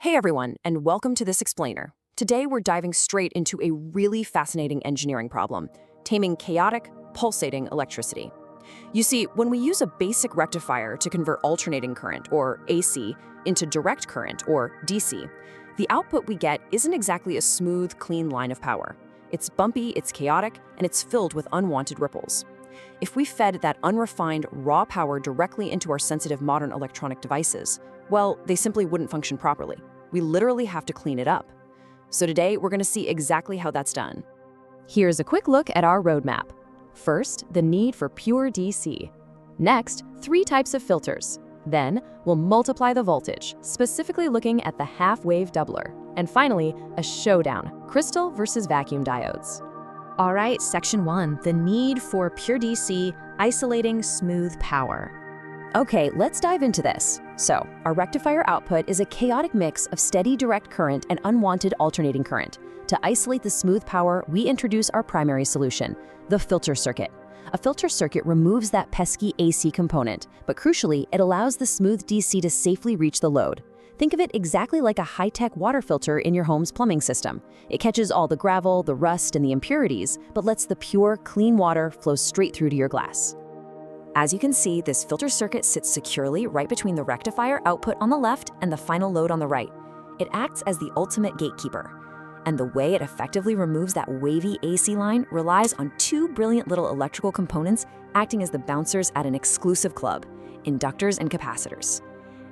Hey everyone, and welcome to this explainer. Today we're diving straight into a really fascinating engineering problem, taming chaotic, pulsating electricity. You see, when we use a basic rectifier to convert alternating current, or AC, into direct current, or DC, the output we get isn't exactly a smooth, clean line of power. It's bumpy, it's chaotic, and it's filled with unwanted ripples. If we fed that unrefined, raw power directly into our sensitive modern electronic devices, well, they simply wouldn't function properly. We literally have to clean it up. So today, we're going to see exactly how that's done. Here's a quick look at our roadmap. First, the need for pure DC. Next, 3 types of filters. Then, we'll multiply the voltage, specifically looking at the half-wave doubler. And finally, a showdown, crystal versus vacuum diodes. All right, section 1, the need for pure DC, isolating smooth power. Okay, let's dive into this. So, our rectifier output is a chaotic mix of steady direct current and unwanted alternating current. To isolate the smooth power, we introduce our primary solution, the filter circuit. A filter circuit removes that pesky AC component, but crucially, it allows the smooth DC to safely reach the load. Think of it exactly like a high-tech water filter in your home's plumbing system. It catches all the gravel, the rust, and the impurities, but lets the pure, clean water flow straight through to your glass. As you can see, this filter circuit sits securely right between the rectifier output on the left and the final load on the right. It acts as the ultimate gatekeeper. And the way it effectively removes that wavy AC line relies on 2 brilliant little electrical components acting as the bouncers at an exclusive club, inductors and capacitors.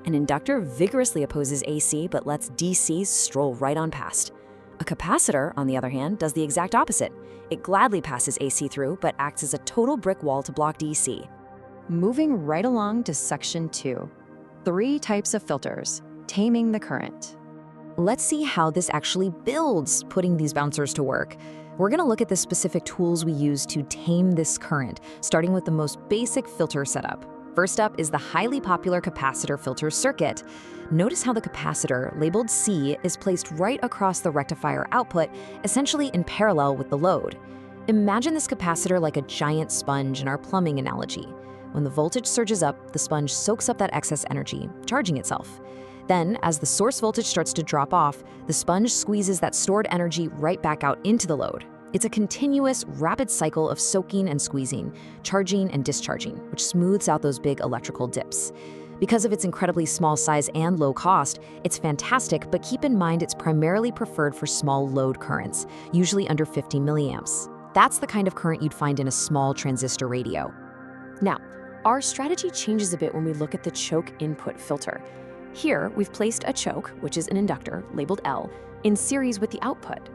An inductor vigorously opposes AC but lets DCs stroll right on past. A capacitor, on the other hand, does the exact opposite. It gladly passes AC through but acts as a total brick wall to block DC. Moving right along to section 2. 3 types of filters, taming the current. Let's see how this actually builds, putting these bouncers to work. We're going to look at the specific tools we use to tame this current, starting with the most basic filter setup. First up is the highly popular capacitor filter circuit. Notice how the capacitor, labeled C, is placed right across the rectifier output, essentially in parallel with the load. Imagine this capacitor like a giant sponge in our plumbing analogy. When the voltage surges up, the sponge soaks up that excess energy, charging itself. Then, as the source voltage starts to drop off, the sponge squeezes that stored energy right back out into the load. It's a continuous, rapid cycle of soaking and squeezing, charging and discharging, which smooths out those big electrical dips. Because of its incredibly small size and low cost, it's fantastic, but keep in mind it's primarily preferred for small load currents, usually under 50 milliamps. That's the kind of current you'd find in a small transistor radio. Now, our strategy changes a bit when we look at the choke input filter. Here, we've placed a choke, which is an inductor, labeled L, in series with the output.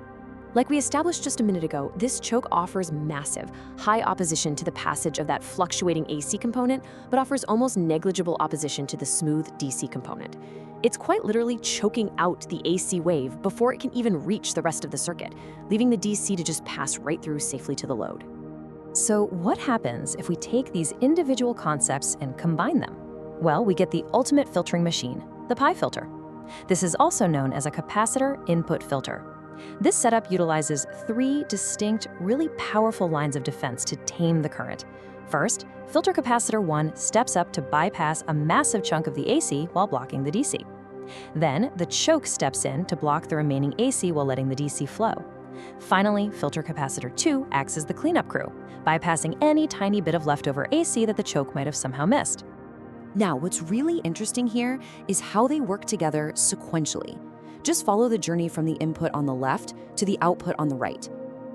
Like we established just a minute ago, this choke offers massive, high opposition to the passage of that fluctuating AC component, but offers almost negligible opposition to the smooth DC component. It's quite literally choking out the AC wave before it can even reach the rest of the circuit, leaving the DC to just pass right through safely to the load. So what happens if we take these individual concepts and combine them? Well, we get the ultimate filtering machine, the pi filter. This is also known as a capacitor input filter. This setup utilizes 3 distinct, really powerful lines of defense to tame the current. First, filter capacitor 1 steps up to bypass a massive chunk of the AC while blocking the DC. Then, the choke steps in to block the remaining AC while letting the DC flow. Finally, filter capacitor 2 acts as the cleanup crew, bypassing any tiny bit of leftover AC that the choke might have somehow missed. Now, what's really interesting here is how they work together sequentially. Just follow the journey from the input on the left to the output on the right.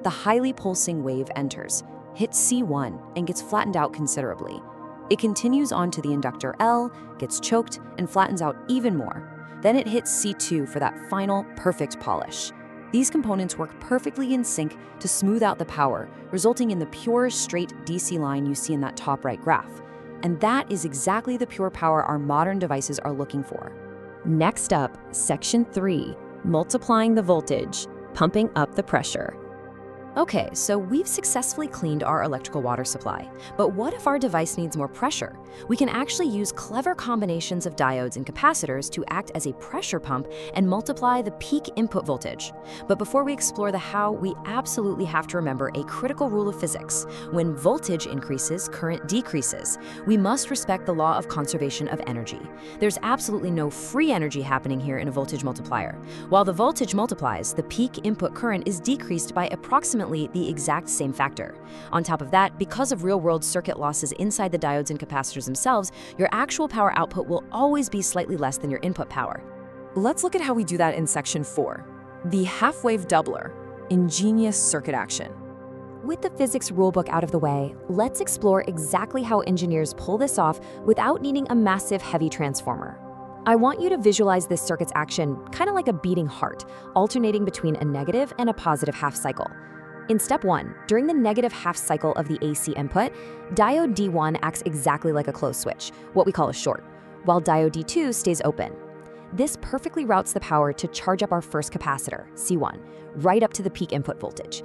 The highly pulsing wave enters, hits C1, and gets flattened out considerably. It continues on to the inductor L, gets choked, and flattens out even more. Then it hits C2 for that final, perfect polish. These components work perfectly in sync to smooth out the power, resulting in the pure, straight DC line you see in that top right graph. And that is exactly the pure power our modern devices are looking for. Next up, section 3, multiplying the voltage, pumping up the pressure. Okay, so we've successfully cleaned our electrical water supply. But what if our device needs more pressure? We can actually use clever combinations of diodes and capacitors to act as a pressure pump and multiply the peak input voltage. But before we explore the how, we absolutely have to remember a critical rule of physics. When voltage increases, current decreases. We must respect the law of conservation of energy. There's absolutely no free energy happening here in a voltage multiplier. While the voltage multiplies, the peak input current is decreased by approximately the exact same factor. On top of that, because of real-world circuit losses inside the diodes and capacitors themselves, your actual power output will always be slightly less than your input power. Let's look at how we do that in Section 4, the half-wave doubler, ingenious circuit action. With the physics rulebook out of the way, let's explore exactly how engineers pull this off without needing a massive heavy transformer. I want you to visualize this circuit's action kind of like a beating heart, alternating between a negative and a positive half cycle. In step 1, during the negative half cycle of the AC input, diode D1 acts exactly like a closed switch, what we call a short, while diode D2 stays open. This perfectly routes the power to charge up our first capacitor, C1, right up to the peak input voltage.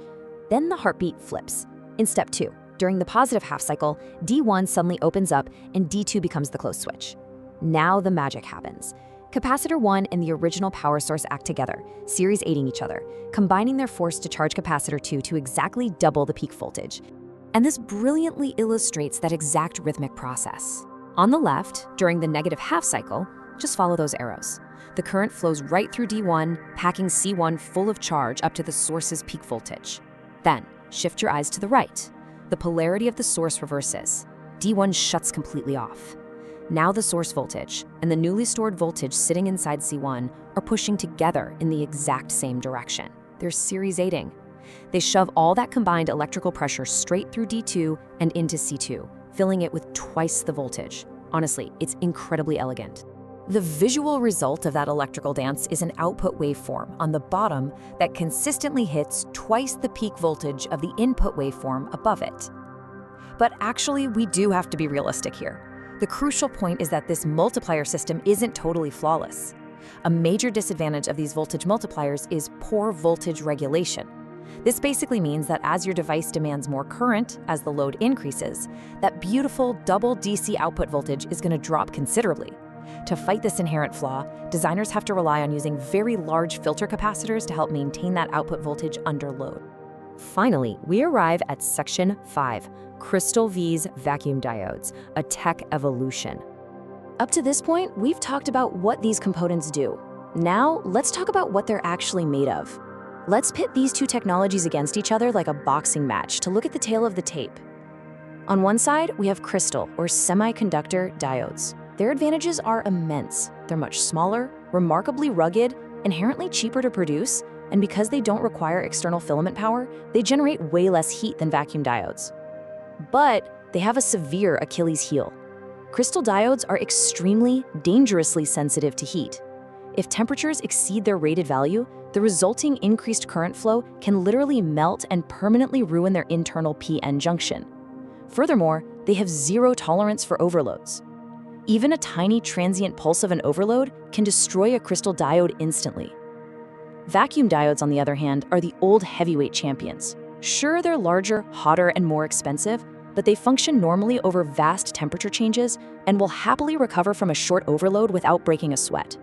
Then the heartbeat flips. In step 2, during the positive half cycle, D1 suddenly opens up and D2 becomes the closed switch. Now the magic happens. Capacitor 1 and the original power source act together, series aiding each other, combining their force to charge capacitor 2 to exactly double the peak voltage. And this brilliantly illustrates that exact rhythmic process. On the left, during the negative half cycle, just follow those arrows. The current flows right through D1, packing C1 full of charge up to the source's peak voltage. Then, shift your eyes to the right. The polarity of the source reverses. D1 shuts completely off. Now the source voltage and the newly stored voltage sitting inside C1 are pushing together in the exact same direction. They're series aiding. They shove all that combined electrical pressure straight through D2 and into C2, filling it with twice the voltage. Honestly, it's incredibly elegant. The visual result of that electrical dance is an output waveform on the bottom that consistently hits twice the peak voltage of the input waveform above it. But actually, we do have to be realistic here. The crucial point is that this multiplier system isn't totally flawless. A major disadvantage of these voltage multipliers is poor voltage regulation. This basically means that as your device demands more current as the load increases, that beautiful double DC output voltage is going to drop considerably. To fight this inherent flaw, designers have to rely on using very large filter capacitors to help maintain that output voltage under load. Finally, we arrive at Section 5, Crystal V's vacuum diodes, a tech evolution. Up to this point, we've talked about what these components do. Now, let's talk about what they're actually made of. Let's pit these two technologies against each other like a boxing match to look at the tail of the tape. On one side, we have crystal or semiconductor diodes. Their advantages are immense. They're much smaller, remarkably rugged, inherently cheaper to produce, and because they don't require external filament power, they generate way less heat than vacuum diodes. But they have a severe Achilles heel. Crystal diodes are extremely, dangerously sensitive to heat. If temperatures exceed their rated value, the resulting increased current flow can literally melt and permanently ruin their internal p-n junction. Furthermore, they have zero tolerance for overloads. Even a tiny transient pulse of an overload can destroy a crystal diode instantly. Vacuum diodes, on the other hand, are the old heavyweight champions. Sure, they're larger, hotter, and more expensive, but they function normally over vast temperature changes and will happily recover from a short overload without breaking a sweat.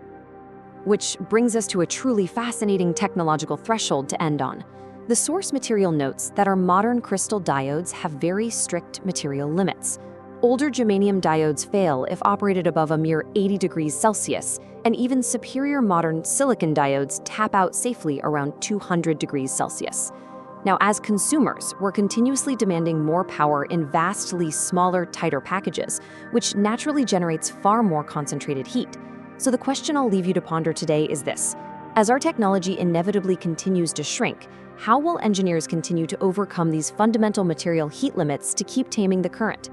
Which brings us to a truly fascinating technological threshold to end on. The source material notes that our modern crystal diodes have very strict material limits. Older germanium diodes fail if operated above a mere 80 degrees Celsius, and even superior modern silicon diodes tap out safely around 200 degrees Celsius. Now, as consumers, we're continuously demanding more power in vastly smaller, tighter packages, which naturally generates far more concentrated heat. So the question I'll leave you to ponder today is this: as our technology inevitably continues to shrink, how will engineers continue to overcome these fundamental material heat limits to keep taming the current?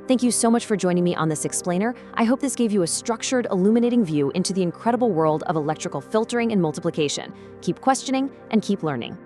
Thank you so much for joining me on this explainer. I hope this gave you a structured, illuminating view into the incredible world of electrical filtering and multiplication. Keep questioning and keep learning.